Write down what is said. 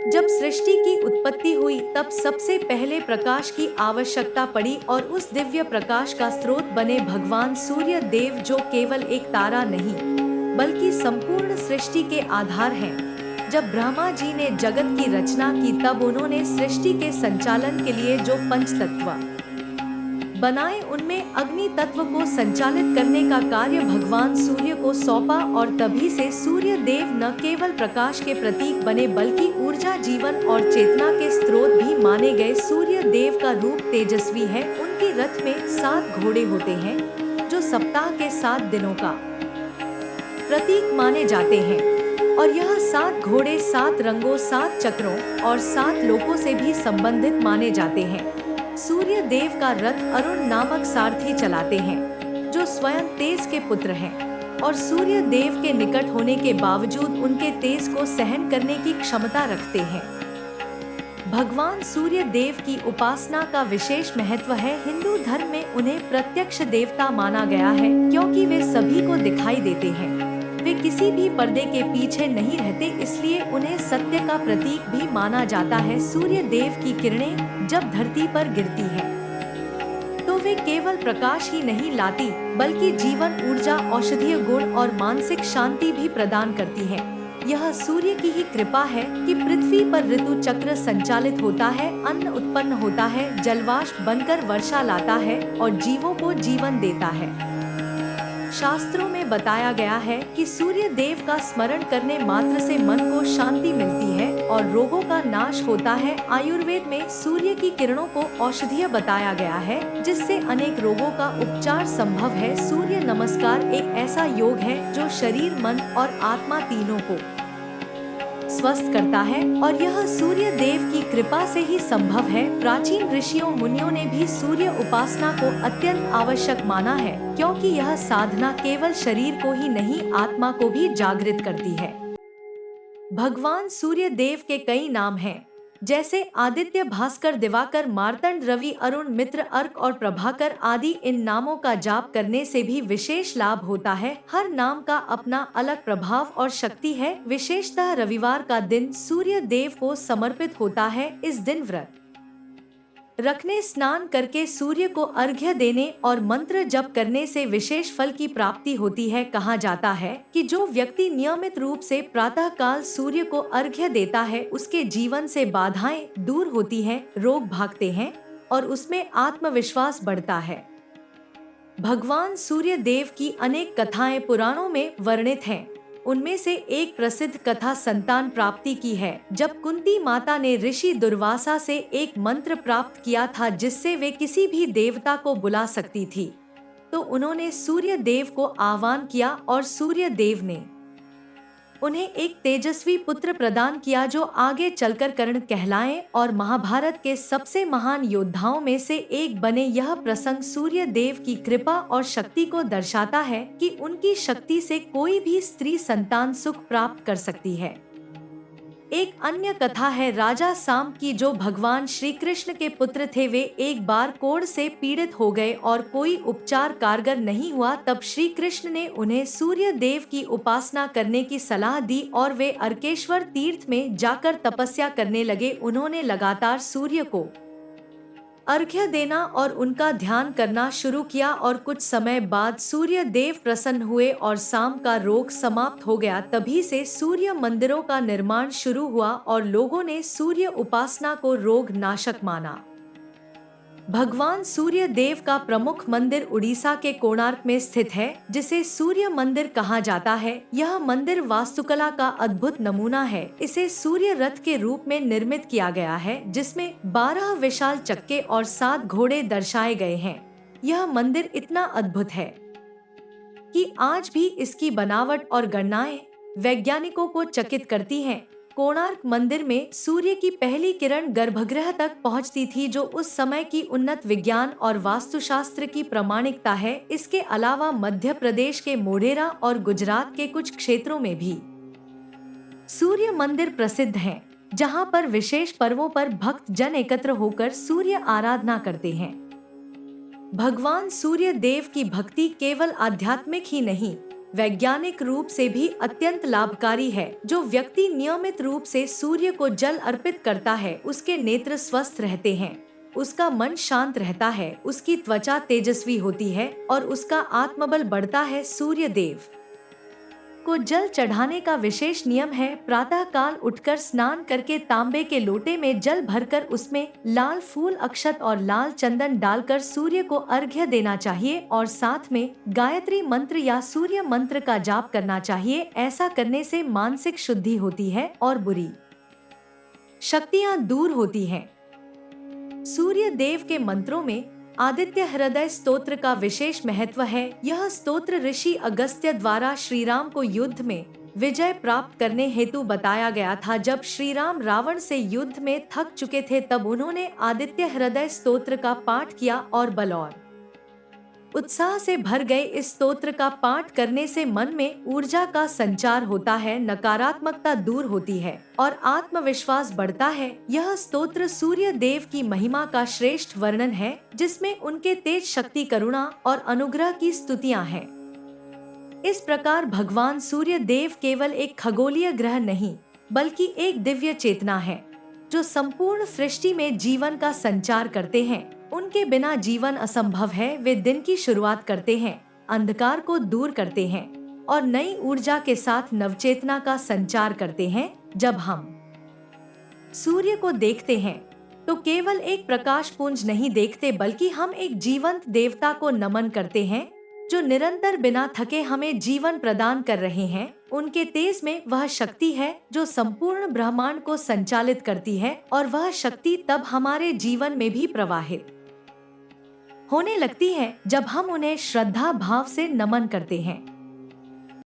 जब सृष्टि की उत्पत्ति हुई तब सबसे पहले प्रकाश की आवश्यकता पड़ी और उस दिव्य प्रकाश का स्रोत बने भगवान सूर्य देव, जो केवल एक तारा नहीं बल्कि संपूर्ण सृष्टि के आधार हैं। जब ब्रह्मा जी ने जगत की रचना की तब उन्होंने सृष्टि के संचालन के लिए जो पंच तत्व बनाए उनमें अग्नि तत्व को संचालित करने का कार्य भगवान सूर्य को सौंपा और तभी से सूर्य देव न केवल प्रकाश के प्रतीक बने बल्कि ऊर्जा, जीवन और चेतना के स्रोत भी माने गए। सूर्य देव का रूप तेजस्वी है। उनके रथ में 7 घोड़े होते हैं जो सप्ताह के 7 दिनों का प्रतीक माने जाते हैं और यह 7 घोड़े 7 रंगों, 7 चक्रों और 7 लोकों से भी संबंधित माने जाते हैं। सूर्य देव का रथ अरुण नामक सारथी चलाते हैं जो स्वयं तेज के पुत्र हैं और सूर्य देव के निकट होने के बावजूद उनके तेज को सहन करने की क्षमता रखते हैं। भगवान सूर्य देव की उपासना का विशेष महत्व है। हिंदू धर्म में उन्हें प्रत्यक्ष देवता माना गया है क्योंकि वे सभी को दिखाई देते हैं। वे किसी भी पर्दे के पीछे नहीं रहते, इसलिए उन्हें सत्य का प्रतीक भी माना जाता है। सूर्य देव की किरणें जब धरती पर गिरती हैं, तो वे केवल प्रकाश ही नहीं लाती बल्कि जीवन, ऊर्जा, औषधीय गुण और मानसिक शांति भी प्रदान करती हैं। यह सूर्य की ही कृपा है कि पृथ्वी पर ऋतु चक्र संचालित होता है, अन्न उत्पन्न होता है, जलवाष्प बनकर वर्षा लाता है और जीवों को जीवन देता है। शास्त्रों में बताया गया है कि सूर्य देव का स्मरण करने मात्र से मन को शांति मिलती है और रोगों का नाश होता है। आयुर्वेद में सूर्य की किरणों को औषधीय बताया गया है जिससे अनेक रोगों का उपचार संभव है। सूर्य नमस्कार एक ऐसा योग है जो शरीर, मन और आत्मा तीनों को स्वस्थ करता है और यह सूर्य देव की कृपा से ही संभव है। प्राचीन ऋषियों मुनियों ने भी सूर्य उपासना को अत्यंत आवश्यक माना है क्योंकि यह साधना केवल शरीर को ही नहीं, आत्मा को भी जागृत करती है। भगवान सूर्य देव के कई नाम हैं, जैसे आदित्य, भास्कर, दिवाकर, मार्तंड, रवि, अरुण, मित्र, अर्क और प्रभाकर आदि। इन नामों का जाप करने से भी विशेष लाभ होता है। हर नाम का अपना अलग प्रभाव और शक्ति है। विशेषतः रविवार का दिन सूर्य देव को समर्पित होता है। इस दिन व्रत रखने, स्नान करके सूर्य को अर्घ्य देने और मंत्र जप करने से विशेष फल की प्राप्ति होती है। कहा जाता है कि जो व्यक्ति नियमित रूप से प्रातः काल सूर्य को अर्घ्य देता है उसके जीवन से बाधाएं दूर होती हैं, रोग भागते हैं और उसमें आत्मविश्वास बढ़ता है। भगवान सूर्य देव की अनेक कथाएं पुराणों में वर्णित हैं। उनमें से एक प्रसिद्ध कथा संतान प्राप्ति की है। जब कुंती माता ने ऋषि दुर्वासा से एक मंत्र प्राप्त किया था जिससे वे किसी भी देवता को बुला सकती थी, तो उन्होंने सूर्य देव को आह्वान किया और सूर्य देव ने उन्हें एक तेजस्वी पुत्र प्रदान किया जो आगे चलकर कर्ण कहलाए और महाभारत के सबसे महान योद्धाओं में से एक बने। यह प्रसंग सूर्य देव की कृपा और शक्ति को दर्शाता है कि उनकी शक्ति से कोई भी स्त्री संतान सुख प्राप्त कर सकती है। एक अन्य कथा है राजा साम की, जो भगवान श्री कृष्ण के पुत्र थे। वे एक बार कोढ़ से पीड़ित हो गए और कोई उपचार कारगर नहीं हुआ। तब श्री कृष्ण ने उन्हें सूर्य देव की उपासना करने की सलाह दी और वे अर्केश्वर तीर्थ में जाकर तपस्या करने लगे। उन्होंने लगातार सूर्य को अर्घ्य देना और उनका ध्यान करना शुरू किया और कुछ समय बाद सूर्य देव प्रसन्न हुए और साम का रोग समाप्त हो गया। तभी से सूर्य मंदिरों का निर्माण शुरू हुआ और लोगों ने सूर्य उपासना को रोग नाशक माना। भगवान सूर्य देव का प्रमुख मंदिर उड़ीसा के कोणार्क में स्थित है, जिसे सूर्य मंदिर कहा जाता है। यह मंदिर वास्तुकला का अद्भुत नमूना है। इसे सूर्य रथ के रूप में निर्मित किया गया है जिसमें 12 विशाल चक्के और 7 घोड़े दर्शाए गए हैं। यह मंदिर इतना अद्भुत है कि आज भी इसकी बनावट और गणनाएं वैज्ञानिकों को चकित करती हैं। कोणार्क मंदिर में सूर्य की पहली किरण गर्भगृह तक पहुंचती थी, जो उस समय की उन्नत विज्ञान और वास्तुशास्त्र की प्रामाणिकता है। इसके अलावा मध्य प्रदेश के मोढेरा और गुजरात के कुछ क्षेत्रों में भी सूर्य मंदिर प्रसिद्ध हैं, जहां पर विशेष पर्वों पर भक्त जन एकत्र होकर सूर्य आराधना करते हैं। भगवान सूर्य देव की भक्ति केवल आध्यात्मिक ही नहीं वैज्ञानिक रूप से भी अत्यंत लाभकारी है। जो व्यक्ति नियमित रूप से सूर्य को जल अर्पित करता है, उसके नेत्र स्वस्थ रहते हैं, उसका मन शांत रहता है, उसकी त्वचा तेजस्वी होती है और उसका आत्मबल बढ़ता है। सूर्य देव को जल चढ़ाने का विशेष नियम है। प्रातः काल उठकर स्नान करके तांबे के लोटे में जल भरकर उसमें लाल फूल, अक्षत और लाल चंदन डालकर सूर्य को अर्घ्य देना चाहिए और साथ में गायत्री मंत्र या सूर्य मंत्र का जाप करना चाहिए। ऐसा करने से मानसिक शुद्धि होती है और बुरी शक्तियां दूर होती हैं। सूर्य देव के मंत्रों में आदित्य हृदय स्तोत्र का विशेष महत्व है। यह स्तोत्र ऋषि अगस्त्य द्वारा श्री राम को युद्ध में विजय प्राप्त करने हेतु बताया गया था। जब श्री राम रावण से युद्ध में थक चुके थे, तब उन्होंने आदित्य हृदय स्तोत्र का पाठ किया और बल और उत्साह से भर गए। इस स्तोत्र का पाठ करने से मन में ऊर्जा का संचार होता है, नकारात्मकता दूर होती है और आत्मविश्वास बढ़ता है। यह स्तोत्र सूर्य देव की महिमा का श्रेष्ठ वर्णन है, जिसमें उनके तेज, शक्ति, करुणा और अनुग्रह की स्तुतियां हैं। इस प्रकार भगवान सूर्य देव केवल एक खगोलीय ग्रह नहीं, बल्कि एक दिव्य चेतना है, जो संपूर्ण सृष्टि में जीवन का संचार करते हैं। उनके बिना जीवन असंभव है। वे दिन की शुरुआत करते हैं, अंधकार को दूर करते हैं और नई ऊर्जा के साथ नवचेतना का संचार करते हैं। जब हम सूर्य को देखते हैं तो केवल एक प्रकाश पुंज नहीं देखते, बल्कि हम एक जीवंत देवता को नमन करते हैं, जो निरंतर बिना थके हमें जीवन प्रदान कर रहे हैं। उनके तेज में वह शक्ति है जो संपूर्ण ब्रह्मांड को संचालित करती है और वह शक्ति तब हमारे जीवन में भी प्रवाहित होने लगती है जब हम उन्हें श्रद्धा भाव से नमन करते हैं।